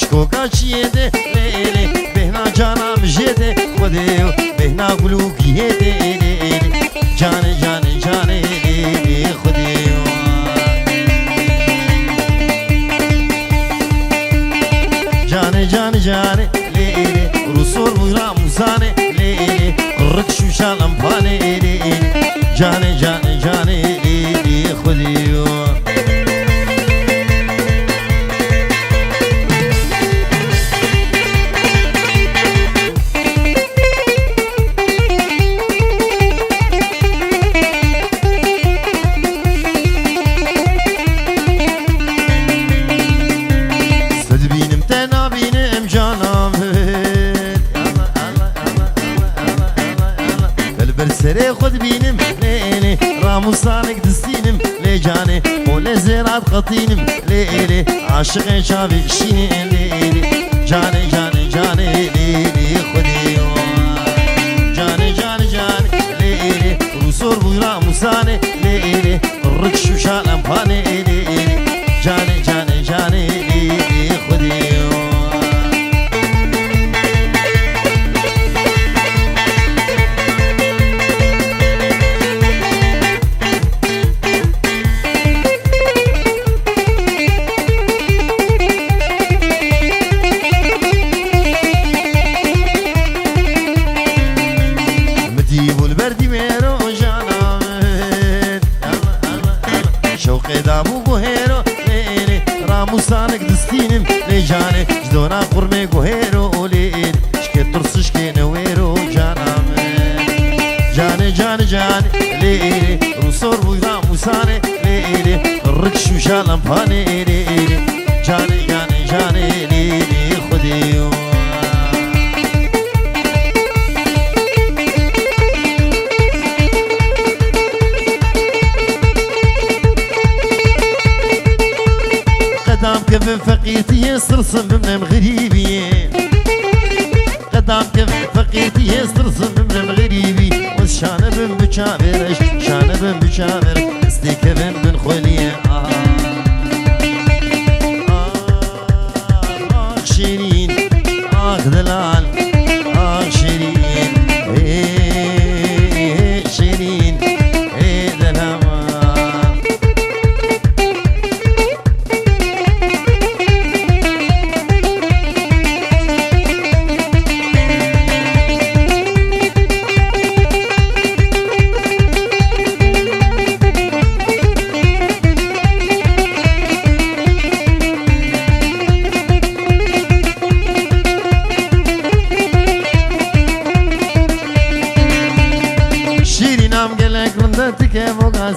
اشکوکا چیه ده لیلی بهنا جانم جده خودیو بهنا گلوکیه ده جانه جانه جانه خودیو جانه جانه جانه لیلی رسول بورا موزانه لیلی قرق شوشان امپانه لیلی جانه جانه جانه لیلی خودیو سري خد بينم ليلي راموسانك دستينم لي جاني ولا زيرات خطينم ليلي عاشق شافي شين ليلي جاني جاني جاني ليلي خدي جاني جاني جاني ليلي رسول بو راموساني ليلي الركش وشال امباني ليلي جاني جاني جاني ليلي خدي راموسانك دستينم لجاني جدونا قرمي قهيرو ليل شكي ترس شكي نويرو جانام جاني جاني جاني ليلي رسول بو راموساني ليلي الركش وشالم فاني ليلي جاني جاني جاني ليلي خديو قدام كيف فقيتي يسرسم من غريبي قدام كيف فقيتي يسرسم من غريبي وشانه بن بشابرش شانه بن بشابر استيك بن خليه شيرين دلال شيرين شيرين دلال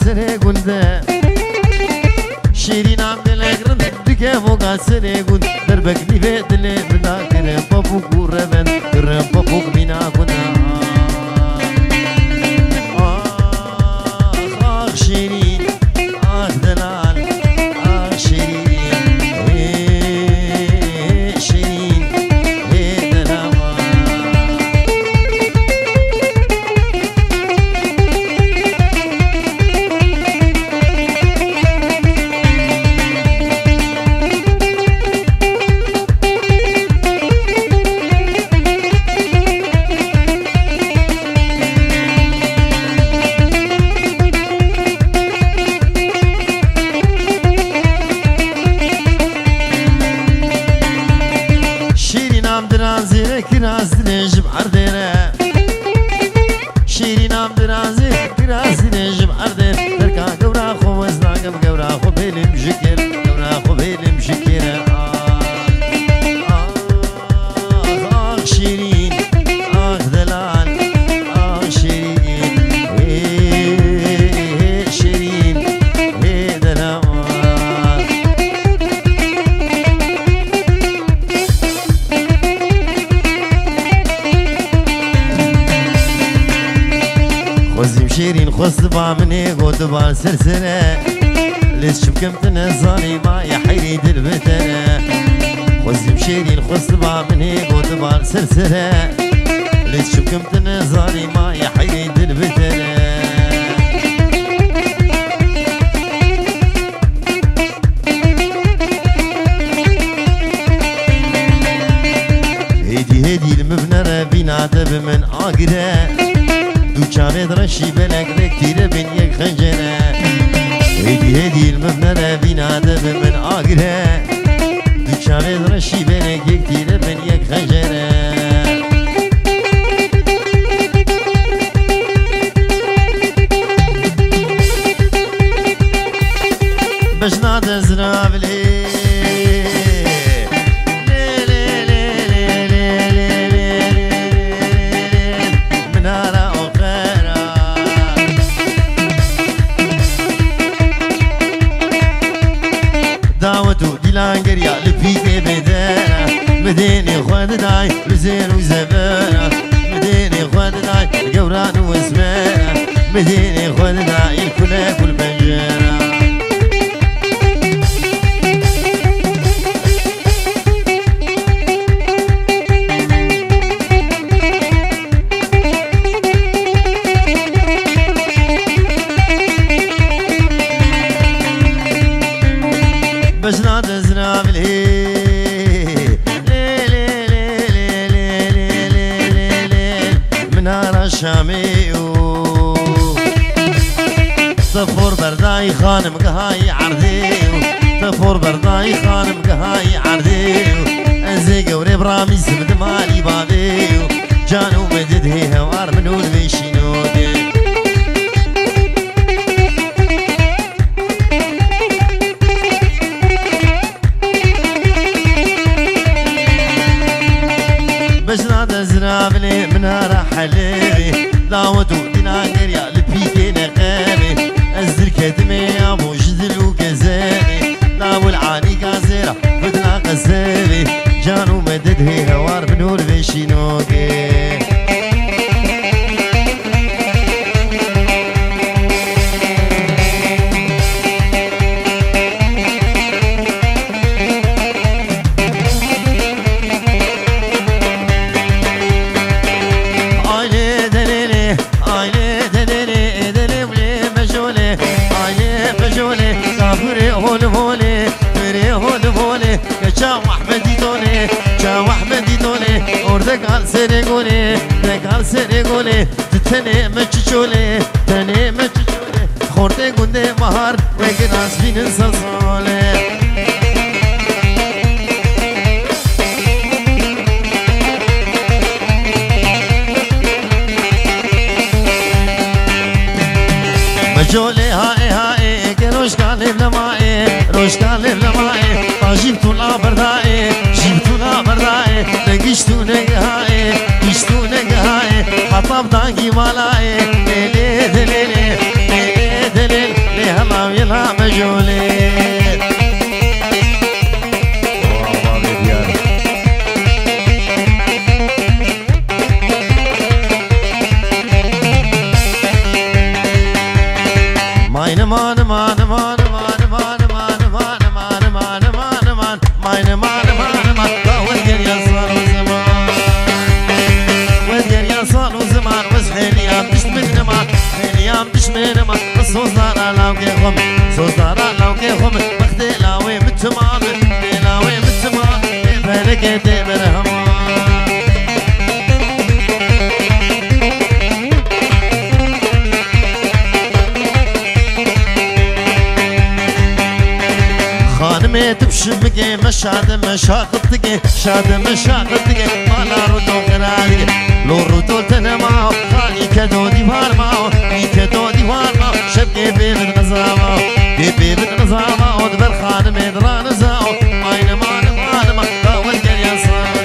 سره گنده شیرین هم دل گرند دیگه موقع سره گند در بگنی به دل بنا کرم پاپو گوره بند کرم پاپو بینا کنه آخ شیرین آخ دلال آخ شیرین شیرین دلال kiraz dinejim ardere şirinam dirazi kiraz dinejim arder derka gavra xo veznagam gavra xo belim jikir gavra xo belim jikir ah şirin ah delal ah şirin şirin delal خوزیم شیرین خوست با منی گود با سرسره لیز شبکم تنزانی ما یا حیری دل بتره خوزیم شیرین خوست با منی گود با سرسره لیز شبکم تنزانی ما یا حیری دل بتره دبم نرابینا دبم من آگره دو چاوه درشی بینک یک تیره من یک خجره بجنا دزرابلی لانگریا لپیک بدنا مدینی خود دای رزین و زبنا مدینی خود دای گوران و اسمنا مدینی خود دای کل کل بنجنا بجنا دزنا بلي منار الشامي طفور برداي خانم قهاي عرضي طفور برداي خانم قهاي عرضي ازي قوري برامي سمد مالي بابي جانو مدد هي هوار منو البيشينو دي بجنا دزرابلي منارة حليبي داوتو دينا قريا لبيكي نقامي ازدر كدمي ابو جدل وكزامي داو العاني كازيرا بدنا قزامي جانو مدد هي هوار بنور بيشينوكي قال سرقولي قال سرقولي تتني مچچولي تني مچچولي خورده گنده بهار وگناس بین سلساله مجولي هاي هاي كروش قالب لماي روش قالب لماي جبتو لا برداي جبتو لا برداي نگشتو نگهاي گشتو نگهاي حطب داقي مالاي ليلي دليلي ليلي دليل ليهلا ويلا مجولي ماين مان مان مان مان مان مان مان مان مان مان مان ماين مان مان مان ودير يا صار وزمان ودير يا صار وزمان وزحيل يا مش من مان حيل يا مش من مان صوص دار لو كيخم صوص دار لو كيخم مخدي لاوي متمام لاوي متمام بالك تبرهم خانمي تبشمكي مشاد مشاقتكي شاد مشاقتكي مالا ردو غرالي لو ردو تنماو خاني كدو ديوار ماو كدو ديوار ماو شبكي بيبن نظاماو بيبن نظاماو دبر خانمي دران زاو ماين مان مان مان باول قريا صار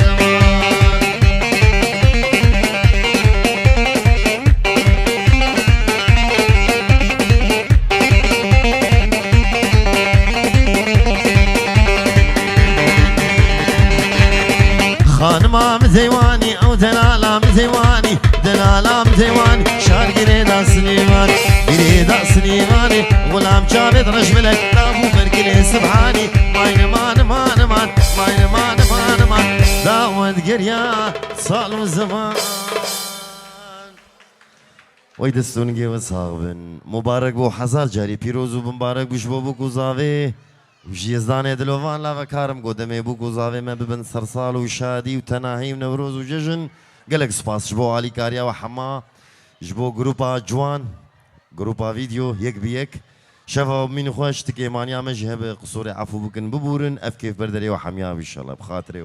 خانما مزيواني او دلالا مزيواني دلالا مزيواني شار قريدا سليماني قريدا سليماني غلام جابد رجملك دابو مرقلي سبحاني ماين مان مان مان ماين مان مان مان داود قريا صالو زمان ويدستونجي وصاغبن مبارك بو حزار جاري بيروزو مبارك بو شبابو كوزاوي وجيزدان دلوان لا وكارم قدمي بو كوزاوي ما ببن سرسال وشادي وتناهي ونوروز وججن قالك سباس جبو علي كاريا وحما جبو جروبا جوان جروبا فيديو يك بيك شفا من خوش تكي مانيا مجهب قصوري عفو بكن ببورن اف كيف بردري وحميا ان شاء الله بخاطري